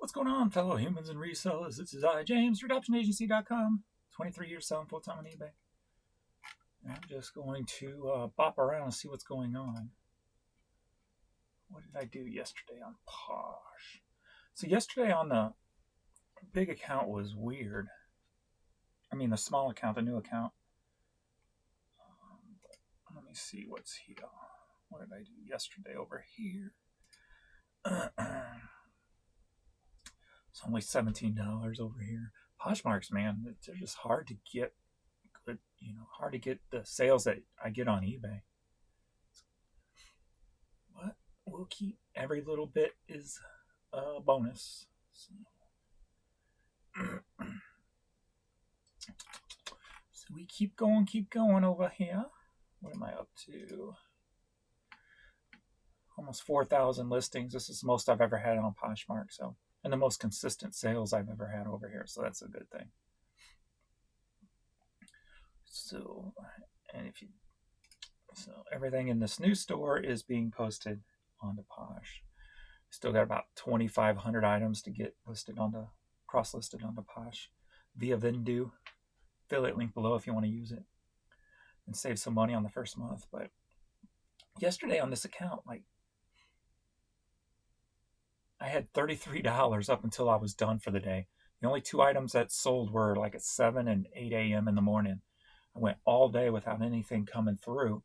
What's going on, fellow humans and resellers? This is I, James, redoptionagency.com. 23 years selling full-time on eBay. And I'm just going to bop around and see what's going on. What did I do yesterday on Posh? So yesterday on the big account was weird. I mean, the small account, the new account. Let me see what's here. What did I do yesterday over here? It's only $17 over here. Poshmarks, man, they're just hard to get good, hard to get the sales that I get on eBay. But we'll keep, every little bit is a bonus. So we keep going over here. What am I up to? Almost 4,000 listings. This is the most I've ever had on Poshmark. So, and the most consistent sales I've ever had over here. So that's a good thing. So, so everything in this new store is being posted onto Posh. Still got about 2,500 items to get listed onto, cross-listed onto Posh via Vendu. Affiliate link below if you want to use it and save some money on the first month. But yesterday on this account, I had $33 up until I was done for the day. The only two items that sold were like at 7 and 8 a.m. in the morning. I went all day without anything coming through.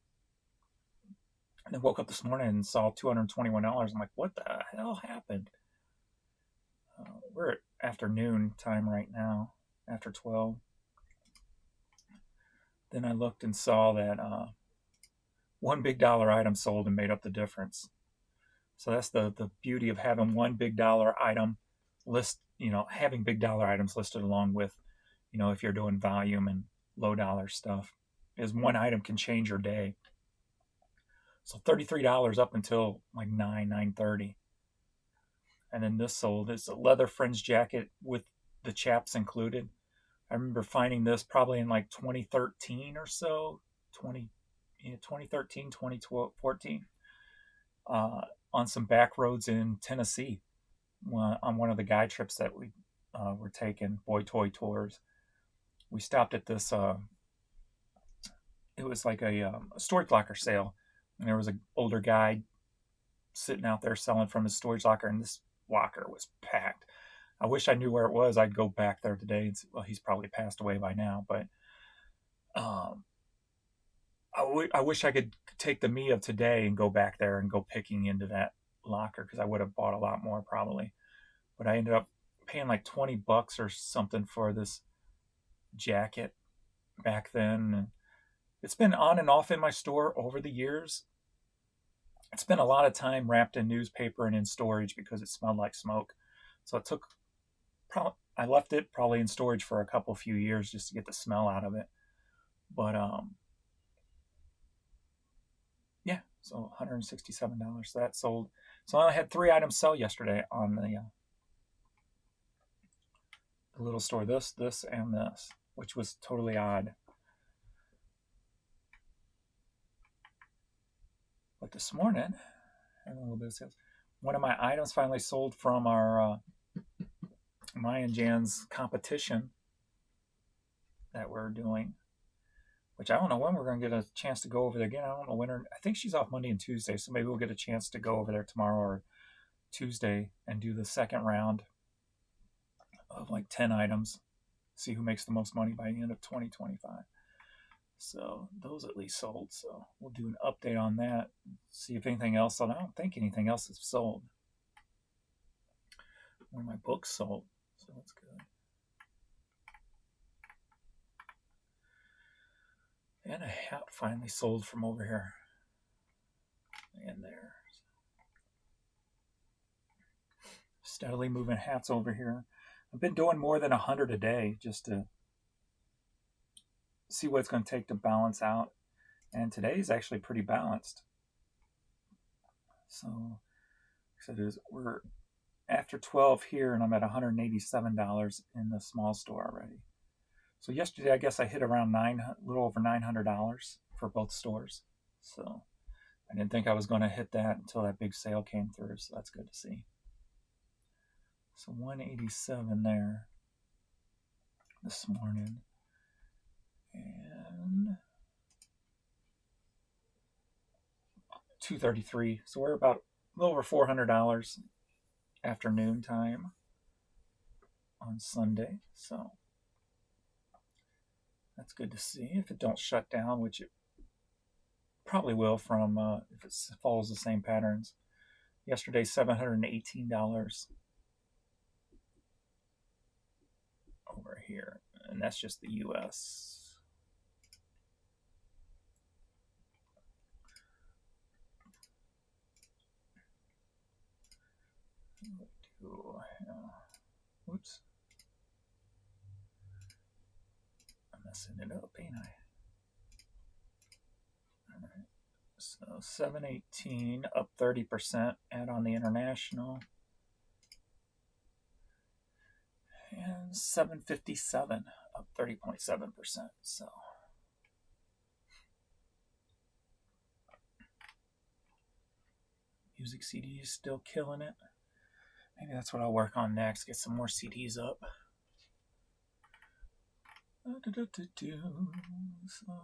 And then woke up this morning and saw $221. I'm like, what the hell happened? We're at afternoon time right now, after 12. Then I looked and saw that one big dollar item sold and made up the difference. So that's the beauty of having one big dollar item list, having big dollar items listed along with, if you're doing volume and low dollar stuff, is one item can change your day. So $33 up until like 9:30. And then this sold. It's a leather fringe jacket with the chaps included. I remember finding this probably in like 2013 or so, 2013, 2014, on some back roads in Tennessee, on one of the guide trips that we were taking, boy toy tours. We stopped at this, it was like a storage locker sale, and there was an older guy sitting out there selling from his storage locker, and this locker was packed. I wish I knew where it was. I'd go back there today. And see, well, he's probably passed away by now, but I wish I could take the me of today and go back there and go picking into that locker, because I would have bought a lot more probably. But I ended up paying like $20 or something for this jacket back then. And it's been on and off in my store over the years. It's been a lot of time wrapped in newspaper and in storage because it smelled like smoke. So it took, I left it probably in storage for a few years just to get the smell out of it. But yeah, so $167. So that sold. So I had 3 items sell yesterday on the little store. This, and this, which was totally odd. But this morning, I had a little bit of sales. One of my items finally sold from our Maya and Jan's competition that we're doing, which I don't know when we're going to get a chance to go over there again. I don't know when. I think she's off Monday and Tuesday, so maybe we'll get a chance to go over there tomorrow or Tuesday and do the second round of like 10 items, see who makes the most money by the end of 2025. So those at least sold. So we'll do an update on that, see if anything else sold. I don't think anything else is sold. One of my books sold, so that's good. And a hat finally sold from over here. And there. Steadily moving hats over here. I've been doing more than 100 a day just to see what it's going to take to balance out. And today's actually pretty balanced. So we're after 12 here, and I'm at $187 in the small store already. So yesterday, I guess I hit around a little over $900 for both stores. So I didn't think I was going to hit that until that big sale came through. So that's good to see. So 187 there this morning. And 233. So we're about a little over $400 afternoon time on Sunday. So that's good to see. If it don't shut down, which it probably will from if it follows the same patterns. Yesterday, $718 over here, and that's just the U.S. Oops. I'm messing it up, ain't I? All right. So 718 up 30%. Add on the international. And 757 up 30.7%. So music CDs still killing it. Maybe that's what I'll work on next. Get some more CDs up. So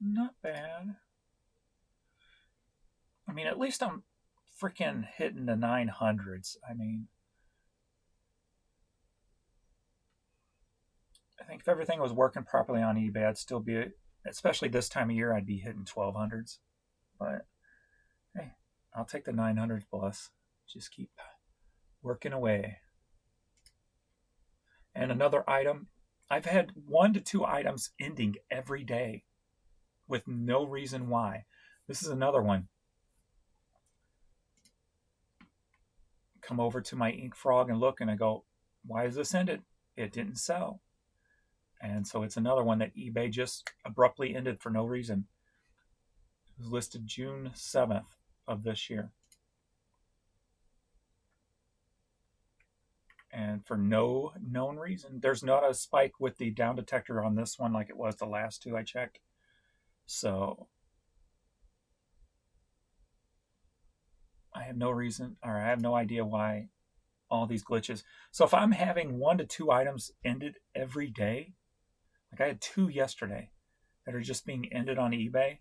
not bad. I mean, at least I'm freaking hitting the 900s. I mean, I think if everything was working properly on eBay, I'd still be, especially this time of year, I'd be hitting 1200s. But hey, I'll take the 900s plus. Just keep working away. And another item, I've had 1 to 2 items ending every day with no reason why. This is another one. Come over to my Ink Frog and look, and I go, why is this ended? It didn't sell. And so it's another one that eBay just abruptly ended for no reason. It was listed June 7th of this year. And for no known reason. There's not a spike with the down detector on this one like it was the last 2 I checked. So I have no reason, or I have no idea why all these glitches. So if I'm having 1 to 2 items ended every day, like I had 2 yesterday that are just being ended on eBay,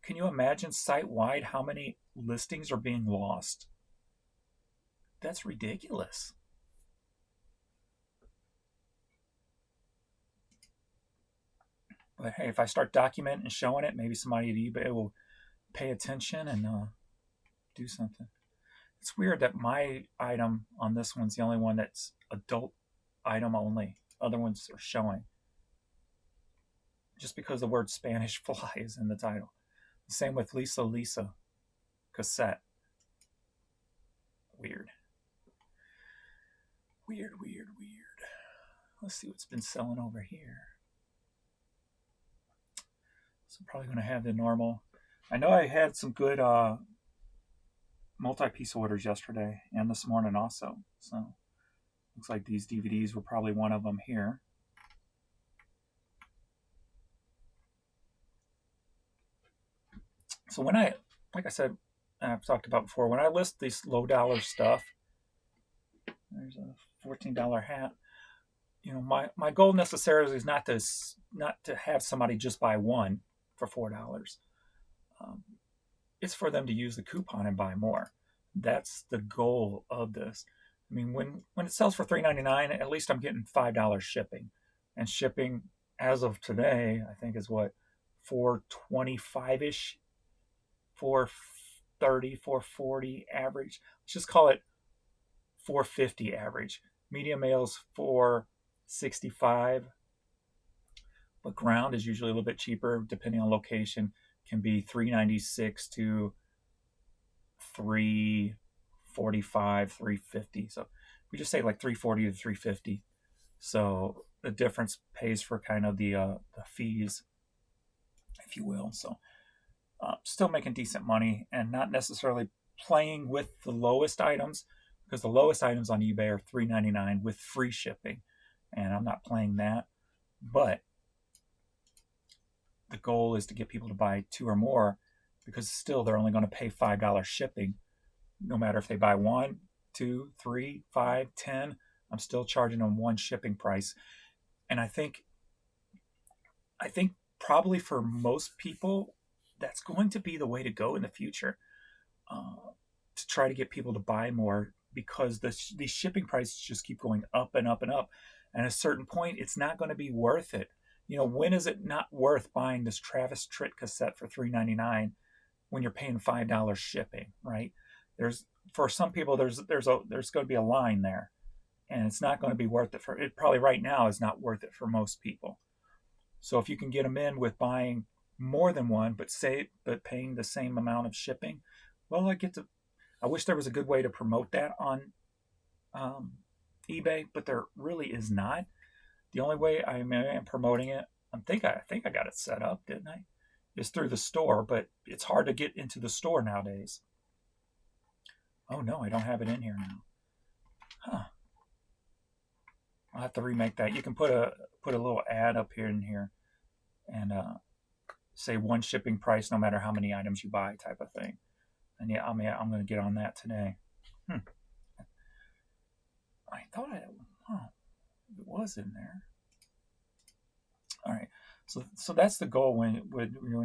can you imagine site-wide how many listings are being lost? That's ridiculous. But hey, if I start documenting and showing it, maybe somebody at eBay will pay attention and do something. It's weird that my item on this one's the only one that's adult item only. Other ones are showing. Just because the word Spanish fly is in the title. Same with Lisa cassette. Weird. Weird. Let's see what's been selling over here. So I'm probably going to have the normal. I know I had some good multi-piece orders yesterday and this morning also. So looks like these DVDs were probably one of them here. So when I, like I said, I've talked about before, when I list this low dollar stuff, there's a $14 hat. You know, my goal necessarily is not to have somebody just buy one for $4. It's for them to use the coupon and buy more. That's the goal of this. I mean, when it sells for $3.99, at least I'm getting $5 shipping, and shipping as of today, I think is what, $4.25-ish, $4.30, $4.40 average. Let's just call it $4.50 average. Medium mail's $4.65, but ground is usually a little bit cheaper depending on location. Can be $3.96 to $3.45, $3.50. So we just say like $3.40 to $3.50. So the difference pays for kind of the fees, if you will. So still making decent money and not necessarily playing with the lowest items, because the lowest items on eBay are $3.99 with free shipping, and I'm not playing that. But the goal is to get people to buy 2 or more, because still they're only going to pay $5 shipping, no matter if they buy 1 2, 3, 5, 10, I'm still charging them one shipping price. And I think probably for most people, that's going to be the way to go in the future, uh, to try to get people to buy more, because these shipping prices just keep going up and up and up. And at a certain point, it's not going to be worth it. When is it not worth buying this Travis Tritt cassette for $3.99 when you're paying $5 shipping, right? There's For some people, there's going to be a line there, and it's not going to be worth it for it. Probably right now is not worth it for most people. So if you can get them in with buying more than one, but paying the same amount of shipping, well, I wish there was a good way to promote that on eBay, but there really is not. The only way I am promoting it, I think I got it set up, didn't I? Is through the store, but it's hard to get into the store nowadays. Oh no, I don't have it in here now. Huh. I'll have to remake that. You can put a little ad up here and say one shipping price no matter how many items you buy, type of thing. And yeah, I'm going to get on that today. I thought it was in there. All right, so that's the goal when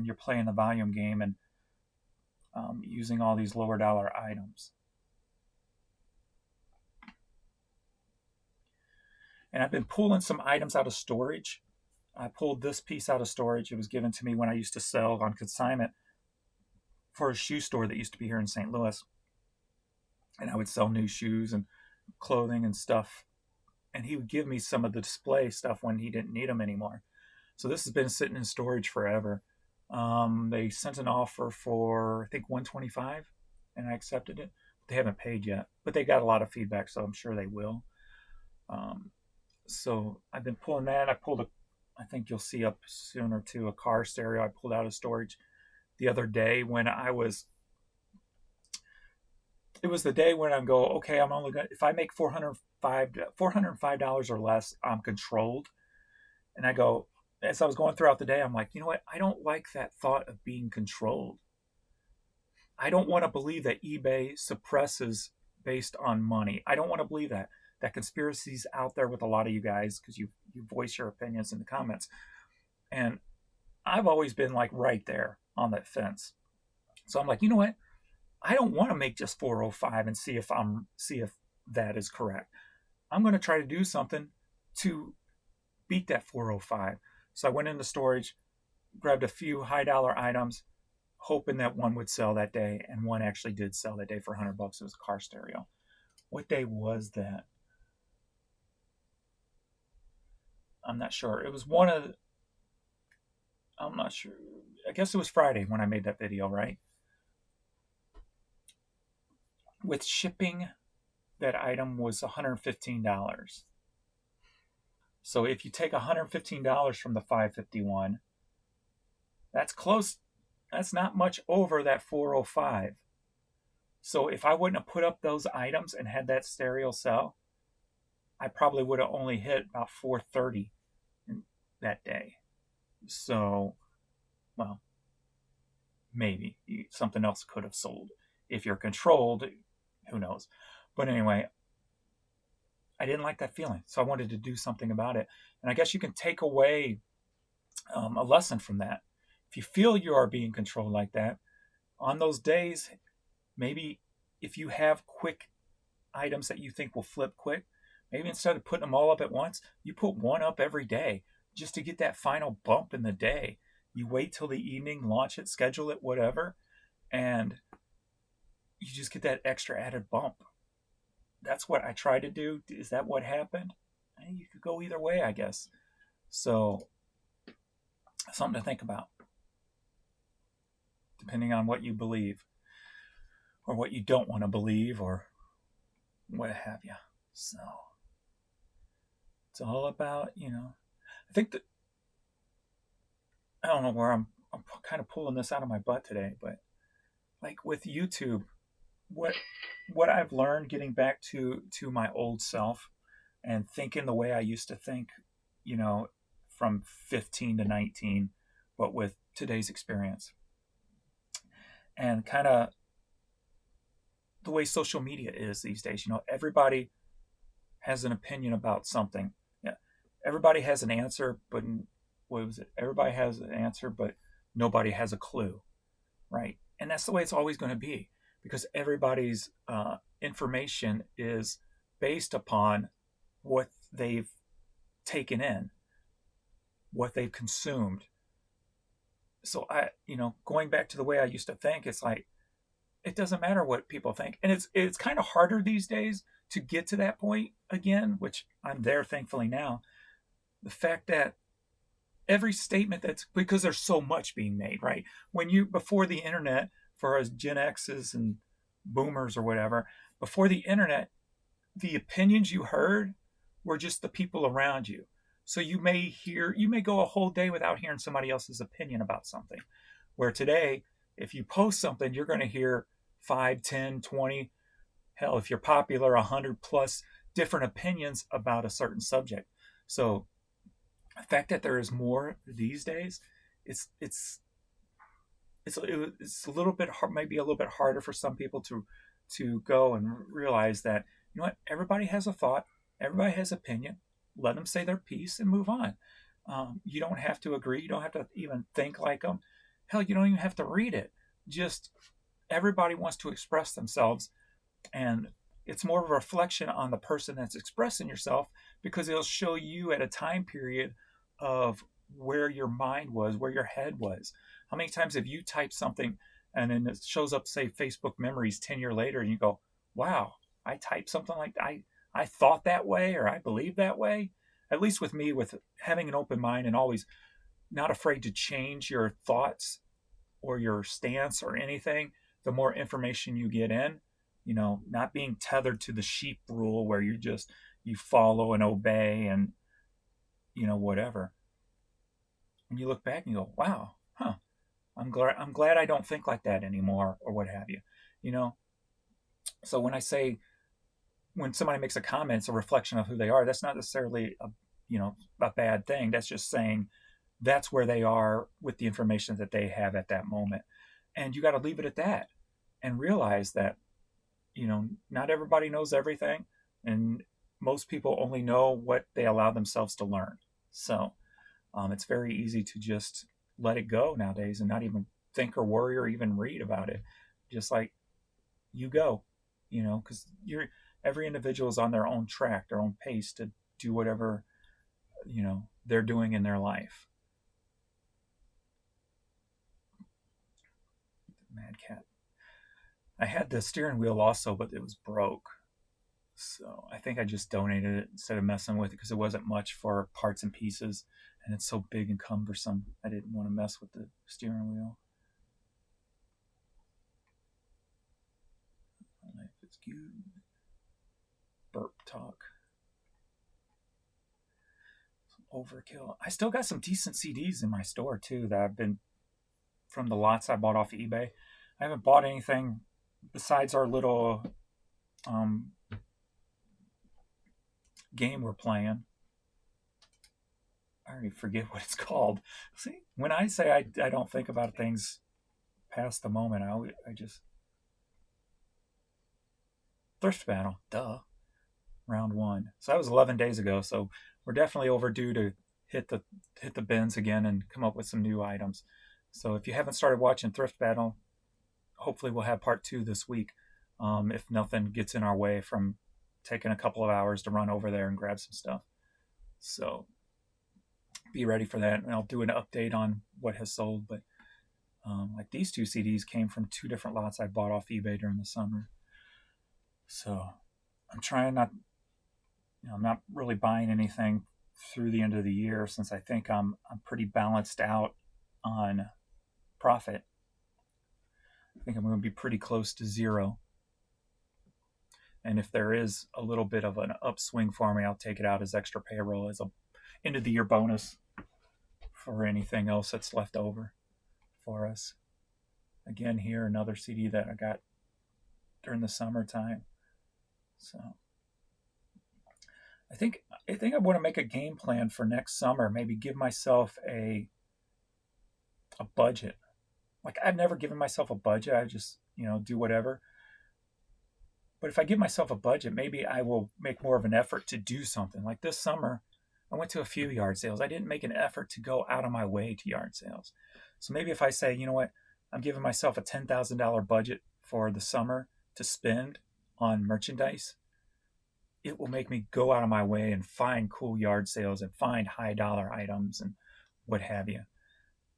you're playing the volume game and using all these lower dollar items. And I've been pulling some items out of storage. I pulled this piece out of storage. It was given to me when I used to sell on consignment for a shoe store that used to be here in St. Louis. And I would sell new shoes and clothing and stuff. And he would give me some of the display stuff when he didn't need them anymore. So this has been sitting in storage forever. They sent an offer for, I think, $125, and I accepted it. They haven't paid yet, but they got a lot of feedback, so I'm sure they will. So I've been pulling that. I think you'll see up soon or two, a car stereo I pulled out of storage the other day when it was the day when I go, okay, I'm only going to, if I make $405 or less, I'm controlled. And I go, as I was going throughout the day, I'm like, you know what? I don't like that thought of being controlled. I don't want to believe that eBay suppresses based on money. I don't want to believe that conspiracy's out there with a lot of you guys, because you voice your opinions in the comments. And I've always been like right there on that fence. So I'm like, you know what? I don't want to make just 405 and see if that is correct. I'm going to try to do something to beat that 405. So I went into storage, grabbed a few high dollar items, hoping that one would sell that day, and one actually did sell that day for $100. It was a car stereo. What day was that? I'm not sure. It was I'm not sure. I guess it was Friday when I made that video, right? With shipping, that item was $115. So if you take $115 from the $551, that's close. That's not much over that 405. So if I wouldn't have put up those items and had that stereo sell, I probably would have only hit about 430 that day. So, well, maybe something else could have sold. If you're controlled, who knows? But anyway, I didn't like that feeling, so I wanted to do something about it. And I guess you can take away a lesson from that. If you feel you are being controlled like that, on those days, maybe if you have quick items that you think will flip quick, maybe instead of putting them all up at once, you put one up every day just to get that final bump in the day. You wait till the evening, launch it, schedule it, whatever, and you just get that extra added bump. That's what I tried to do. Is that what happened? You could go either way, I guess. So, something to think about, depending on what you believe, or what you don't want to believe, or what have you. So, it's all about, I think that, I don't know where I'm kind of pulling this out of my butt today, but like with YouTube, what I've learned getting back to my old self and thinking the way I used to think, from 15 to 19, but with today's experience. And kind of the way social media is these days. Everybody has an opinion about something. Yeah, everybody has an answer, but what was it? Everybody has an answer, but nobody has a clue, right? And that's the way it's always going to be, because everybody's information is based upon what they've taken in, what they've consumed. So going back to the way I used to think, it's like it doesn't matter what people think, and it's kind of harder these days to get to that point again, which I'm there thankfully now. The fact that every statement that's, because there's so much being made, right? Before the internet, for us Gen X's and boomers or whatever, before the internet, the opinions you heard were just the people around you. So you may go a whole day without hearing somebody else's opinion about something. Where today, if you post something, you're going to hear 5, 10, 20, hell, if you're popular, 100 plus different opinions about a certain subject. So the fact that there is more these days, it's a little bit hard, maybe a little bit harder for some people to go and realize that, what, everybody has a thought, everybody has opinion. Let them say their piece and move on. You don't have to agree. You don't have to even think like them. Hell, you don't even have to read it. Just everybody wants to express themselves, and it's more of a reflection on the person that's expressing yourself, because it'll show you at a time period of where your mind was, where your head was. How many times have you typed something and then it shows up, say, Facebook memories 10 years later, and you go, wow, I typed something like that. I thought that way, or I believed that way. At least with me, with having an open mind and always not afraid to change your thoughts or your stance or anything, the more information you get in, not being tethered to the sheep rule where you follow and obey and, whatever. And you look back and you go, wow, I'm glad I don't think like that anymore, or what have you. So when somebody makes a comment, it's a reflection of who they are. That's not necessarily a bad thing. That's just saying that's where they are with the information that they have at that moment. And you got to leave it at that and realize that, not everybody knows everything, and most people only know what they allow themselves to learn. So it's very easy to just let it go nowadays and not even think or worry or even read about it. Just like you go, because every individual is on their own track, their own pace to do whatever, they're doing in their life. Mad cat. I had the steering wheel also, but it was broke. So I think I just donated it instead of messing with it, because it wasn't much for parts and pieces, and it's so big and cumbersome. I didn't want to mess with the steering wheel. Life is good. Burp talk. Some overkill. I still got some decent CDs in my store too that I've been from the lots I bought off of eBay. I haven't bought anything besides our little game we're playing. I already forget what it's called. See, when I say I don't think about things past the moment, I just Thrift Battle, duh. Round 1. So that was 11 days ago. So we're definitely overdue to hit the bins again and come up with some new items. So if you haven't started watching Thrift Battle, hopefully we'll have part 2 this week. If nothing gets in our way from taking a couple of hours to run over there and grab some stuff. So be ready for that, and I'll do an update on what has sold. But like these 2 CDs came from 2 different lots I bought off eBay during the summer. So I'm trying not, I'm not really buying anything through the end of the year, since I think I'm pretty balanced out on profit. I think I'm going to be pretty close to zero. And if there is a little bit of an upswing for me, I'll take it out as extra payroll, as a end of the year bonus for anything else that's left over for us. Again, here, another CD that I got during the summertime. So I think I want to make a game plan for next summer. Maybe give myself a budget. Like, I've never given myself a budget. I just, do whatever. But if I give myself a budget, maybe I will make more of an effort to do something. Like this summer, I went to a few yard sales. I didn't make an effort to go out of my way to yard sales. So maybe if I say, you know what, I'm giving myself a $10,000 budget for the summer to spend on merchandise, it will make me go out of my way and find cool yard sales and find high dollar items and what have you.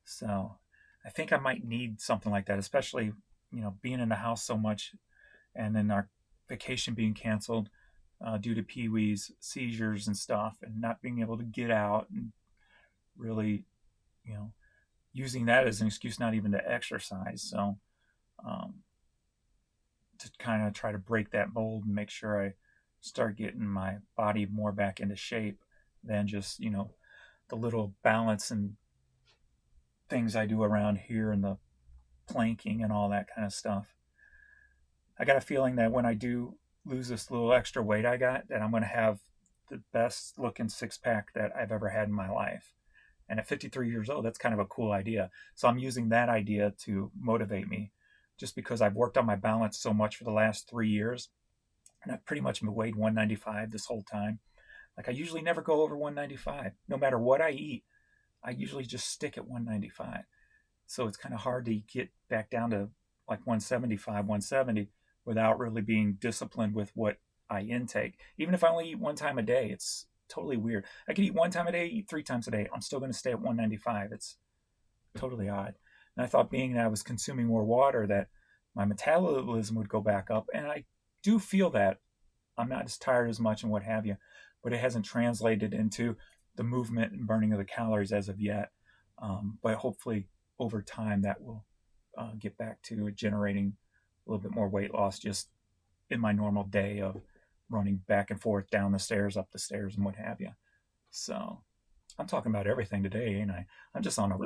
So I think I might need something like that, especially, being in the house so much and then our vacation being canceled due to Pee Wee's seizures and stuff and not being able to get out and really, you know, using that as an excuse not even to exercise. So um, to kind of try to break that mold and make sure I start getting my body more back into shape than just, the little balance and things I do around here and the planking and all that kind of stuff. I got a feeling that when I do lose this little extra weight I got, that I'm going to have the best looking six pack that I've ever had in my life. And at 53 years old, that's kind of a cool idea. So I'm using that idea to motivate me just because I've worked on my balance so much for the last 3 years. And I've pretty much weighed 195 this whole time. Like I usually never go over 195. No matter what I eat, I usually just stick at 195. So it's kind of hard to get back down to like 175, 170 without really being disciplined with what I intake. Even if I only eat one time a day, it's totally weird. I could eat one time a day, eat 3 times a day. I'm still going to stay at 195. It's totally odd. And I thought being that I was consuming more water that my metabolism would go back up. And I do feel that I'm not as tired as much and what have you, but it hasn't translated into the movement and burning of the calories as of yet. But hopefully over time that will get back to generating a little bit more weight loss just in my normal day of running back and forth down the stairs, up the stairs, and what have you. So I'm talking about everything today, ain't I? I'm just on a.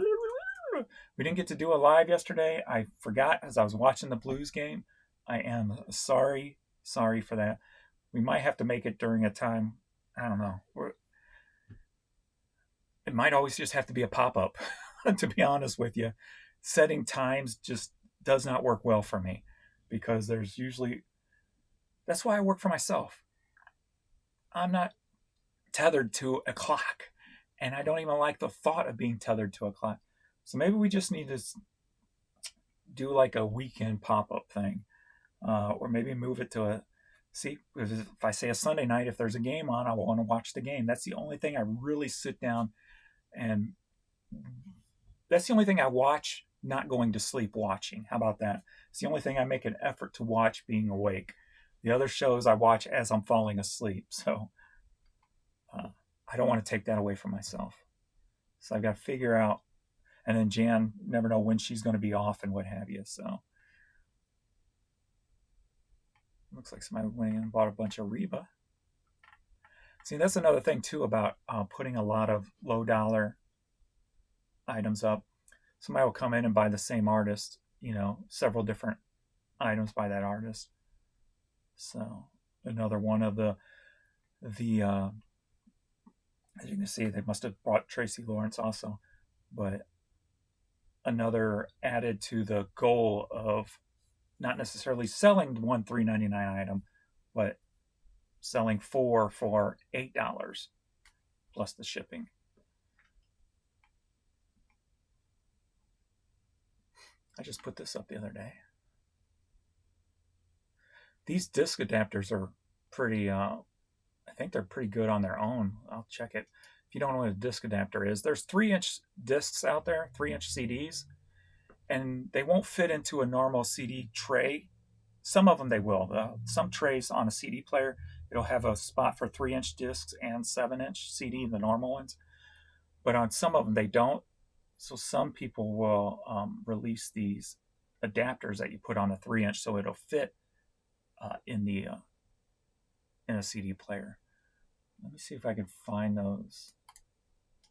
We didn't get to do a live yesterday. I forgot as I was watching the Blues game. I am sorry for that. We might have to make it during a time. I don't know. It might always just have to be a pop up, to be honest with you. Setting times just does not work well for me because there's usually. That's why I work for myself. I'm not tethered to a clock, and I don't even like the thought of being tethered to a clock. So maybe we just need to do like a weekend pop-up thing, or maybe move it to if I say a Sunday night, if there's a game on, I will want to watch the game. That's the only thing I really sit down and that's the only thing I watch not going to sleep watching. How about that? It's the only thing I make an effort to watch being awake. The other shows I watch as I'm falling asleep. So I don't want to take that away from myself. So I've got to figure out. And then Jan, never know when she's going to be off and what have you. So looks like somebody went in and bought a bunch of Reba. See, that's another thing too about putting a lot of low dollar items up. Somebody will come in and buy the same artist, several different items by that artist. So another one of the as you can see, they must have bought Tracy Lawrence also, but another added to the goal of not necessarily selling one $3.99 item, but selling 4 for $8 plus the shipping. I just put this up the other day. These disc adapters are pretty, I think they're pretty good on their own. I'll check it. If you don't know what a disc adapter is, there's 3-inch discs out there, 3-inch CDs, and they won't fit into a normal CD tray. Some of them they will. Some trays on a CD player, it'll have a spot for 3-inch discs and 7-inch CD, the normal ones. But on some of them they don't. So some people will release these adapters that you put on a 3-inch so it'll fit in a CD player. Let me see if I can find those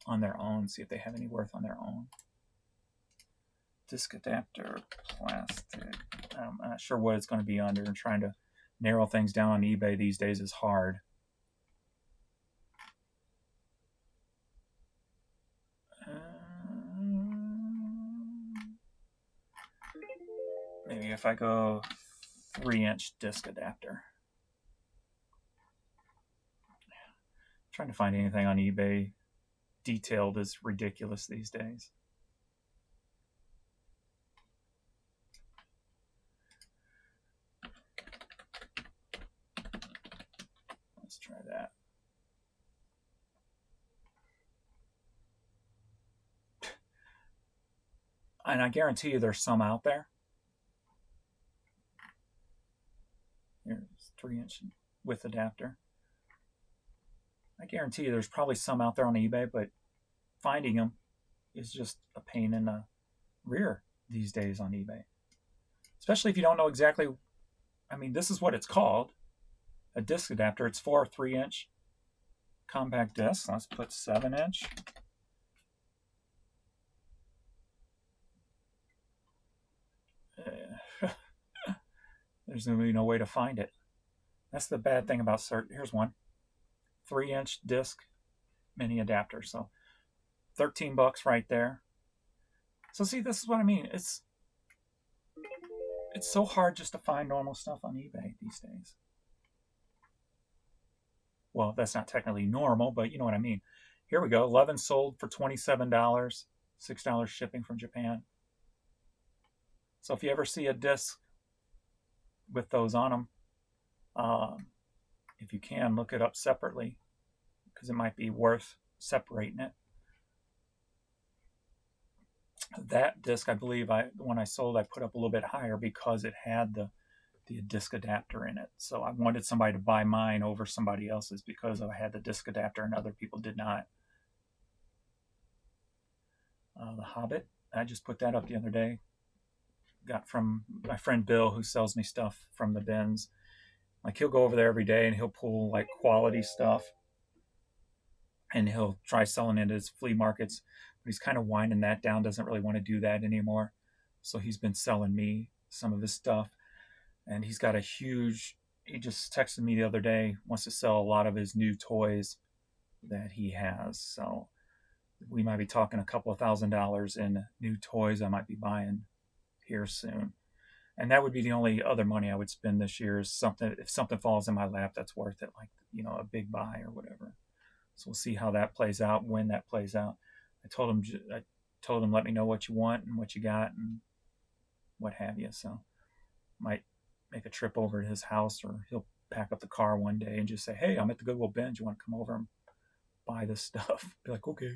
on their own, see if they have any worth on their own. Disc adapter, plastic. I'm not sure what it's going to be under, and trying to narrow things down on eBay these days is hard. Maybe if I go 3-inch disc adapter. Trying to find anything on eBay detailed is ridiculous these days. Let's try that. And I guarantee you there's some out there. Here's 3-inch width adapter. I guarantee you there's probably some out there on eBay, but finding them is just a pain in the rear these days on eBay. Especially if you don't know exactly, I mean, this is what it's called, a disc adapter. It's for a 3-inch compact disc. Let's put 7-inch. There's going to be no way to find it. That's the bad thing about search. Here's one. 3-inch disc mini adapter. So $13 right there. So see, this is what I mean. It's so hard just to find normal stuff on eBay these days. Well, that's not technically normal, but you know what I mean. Here we go. 11 sold for $27, $6 shipping from Japan. So if you ever see a disc with those on them, if you can, look it up separately because it might be worth separating it. That disc, I believe, when I sold, I put up a little bit higher because it had the disc adapter in it. So I wanted somebody to buy mine over somebody else's because I had the disc adapter and other people did not. The Hobbit, I just put that up the other day. Got from my friend Bill, who sells me stuff from the bins. Like, he'll go over there every day and he'll pull like quality stuff and he'll try selling it at his flea markets, but he's kind of winding that down, doesn't really want to do that anymore. So he's been selling me some of his stuff, and he's got he just texted me the other day, wants to sell a lot of his new toys that he has. So we might be talking a couple of $1,000s in new toys I might be buying here soon. And that would be the only other money I would spend this year, is something, if something falls in my lap that's worth it, like, you know, a big buy or whatever. So we'll see how that plays out, when that plays out. I told him, let me know what you want and what you got and what have you. So might make a trip over to his house, or he'll pack up the car one day and just say, hey, I'm at the Goodwill bins. You want to come over and buy this stuff? Be like, okay.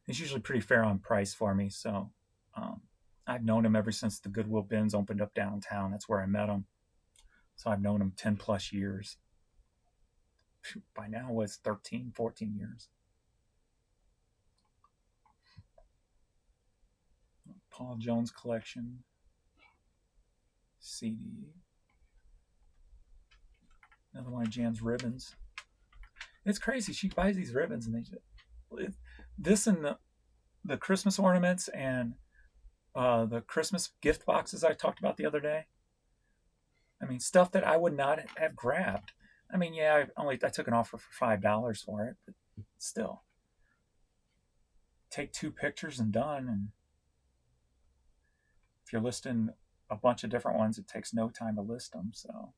He's usually pretty fair on price for me. So I've known him ever since the Goodwill bins opened up downtown. That's where I met him. So I've known him 10 plus years. By now it's 13, 14 years. Paul Jones collection. CD. Another one of Jan's ribbons. It's crazy. She buys these ribbons and this and the Christmas ornaments and the Christmas gift boxes I talked about the other day. I mean, stuff that I would not have grabbed. I mean, yeah, I took an offer for $5 for it, but still. Take 2 pictures and done. And if you're listing a bunch of different ones, it takes no time to list them. So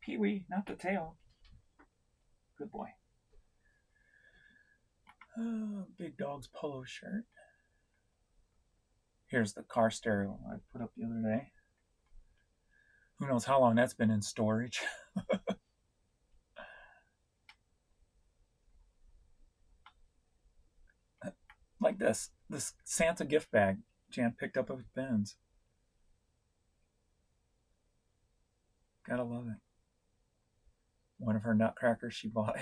Pee-wee, not the tail. Good boy. Big Dog's polo shirt. Here's the car stereo I put up the other day. Who knows how long that's been in storage. Like this Santa gift bag Jan picked up with bins. Gotta love it. One of her nutcrackers she bought.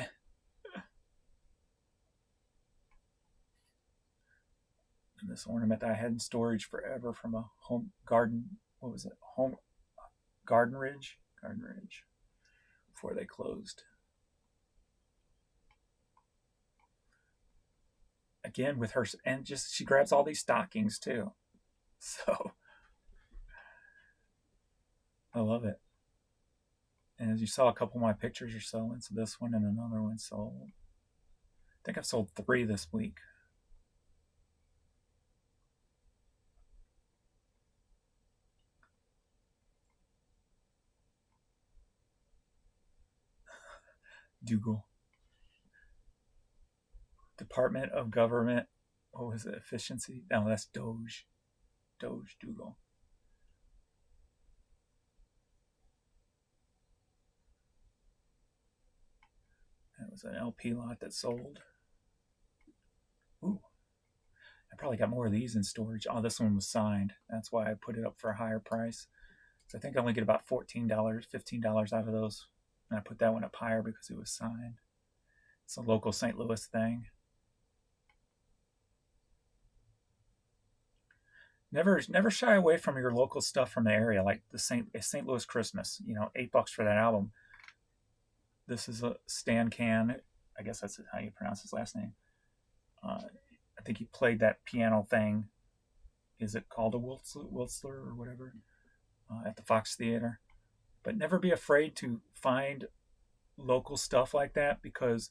And this ornament that I had in storage forever from a home garden. What was it? Garden Ridge, before they closed. Again with her, and just she grabs all these stockings too. So I love it. And as you saw, a couple of my pictures are selling. So this one and another one sold. I think I've sold 3 this week. Dougal. Department of Government. What was it? Efficiency? No, that's Doge. Doge Dougal. That was an LP lot that sold. Ooh. I probably got more of these in storage. Oh, this one was signed. That's why I put it up for a higher price. So I think I only get about $14, $15 out of those. And I put that one up higher because it was signed. It's a local St. Louis thing. Never shy away from your local stuff from the area, like the St. Louis Christmas. You know, $8 for that album. This is a Stan Can. I guess that's how you pronounce his last name. I think he played that piano thing. Is it called a Wiltzler or whatever? At the Fox Theater. But never be afraid to find local stuff like that, because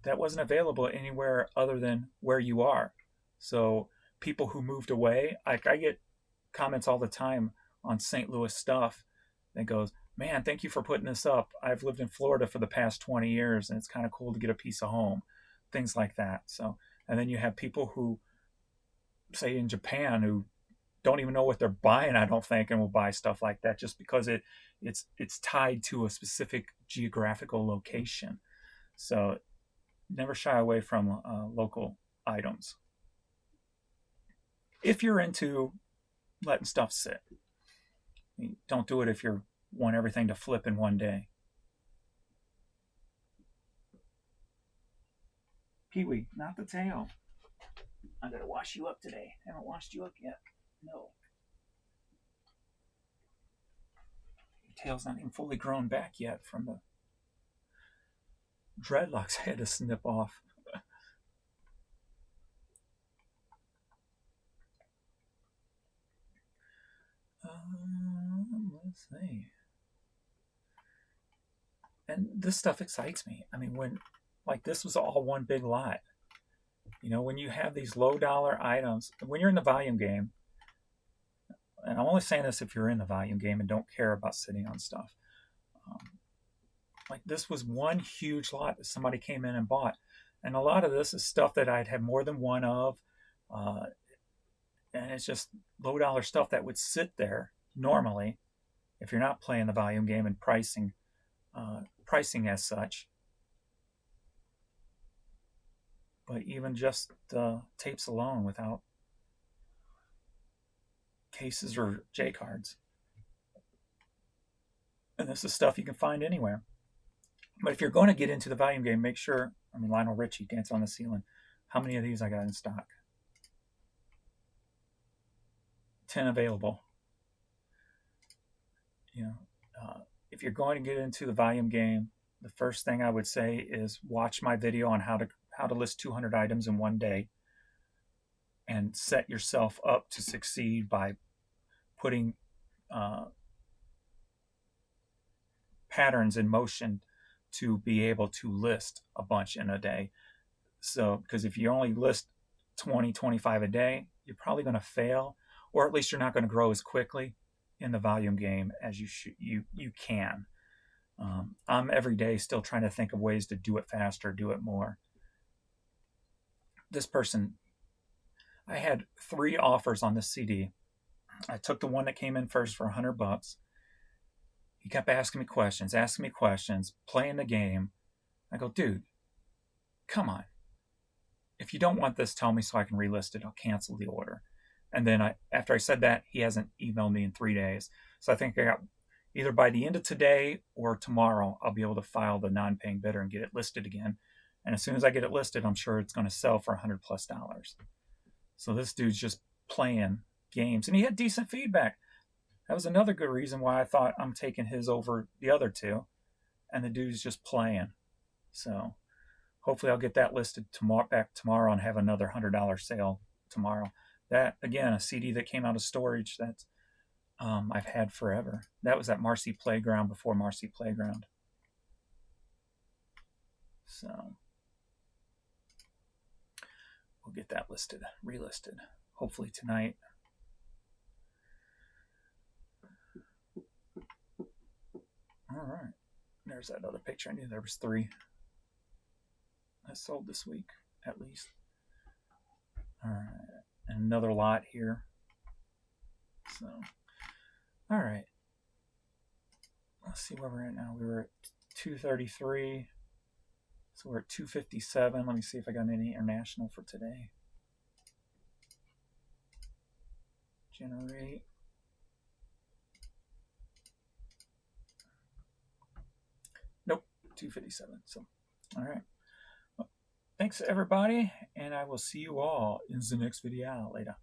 that wasn't available anywhere other than where you are. So people who moved away, like I get comments all the time on St. Louis stuff that goes, man, thank you for putting this up. I've lived in Florida for the past 20 years and it's kind of cool to get a piece of home, things like that. So, and then you have people who, say in Japan, who don't even know what they're buying, I don't think, and will buy stuff like that just because it's tied to a specific geographical location. So never shy away from local items. If you're into letting stuff sit, don't do it if you want everything to flip in one day. Pee-wee, not the tail. I gotta wash you up today. I haven't washed you up yet. No. Your tail's not even fully grown back yet from the dreadlocks I had to snip off. Let's see. And this stuff excites me. I mean, when, like, this was all one big lot. You know, when you have these low dollar items, when you're in the volume game, and I'm only saying this if you're in the volume game and don't care about sitting on stuff. Like, this was one huge lot that somebody came in and bought. And a lot of this is stuff that I'd have more than one of. And it's just low dollar stuff that would sit there normally if you're not playing the volume game and pricing as such. But even just tapes alone without cases or J cards. And this is stuff you can find anywhere. But if you're going to get into the volume game, make sure, I mean, Lionel Richie, Dance on the Ceiling, how many of these I got in stock? 10 available. You know, if you're going to get into the volume game, the first thing I would say is watch my video on how to list 200 items in one day, and set yourself up to succeed by putting patterns in motion to be able to list a bunch in a day. So, because if you only list 20, 25 a day, you're probably going to fail, or at least you're not going to grow as quickly in the volume game as you can. I'm every day still trying to think of ways to do it faster, do it more. This person, I had 3 offers on this CD. I took the one that came in first for $100. He kept asking me questions, playing the game. I go, dude, come on. If you don't want this, tell me so I can relist it. I'll cancel the order. And then after I said that, he hasn't emailed me in 3 days. So I think I got either by the end of today or tomorrow, I'll be able to file the non-paying bidder and get it listed again. And as soon as I get it listed, I'm sure it's going to sell for $100+. So this dude's just playing games, and he had decent feedback. That was another good reason why I thought I'm taking his over the other 2. And the dude's just playing. So hopefully I'll get that listed back tomorrow and have another $100 sale tomorrow. That, again, a CD that came out of storage that I've had forever. That was at Marcy Playground before Marcy Playground. So we'll get that relisted, hopefully tonight. All right. There's that other picture. I knew there was 3. has sold this week, at least. All right, and another lot here. So, all right. Let's see where we're at now. We were at 233. So we're at 257. Let me see if I got any international for today. Generate. Nope, 257. So, all right. Well, thanks everybody, and I will see you all in the next video later.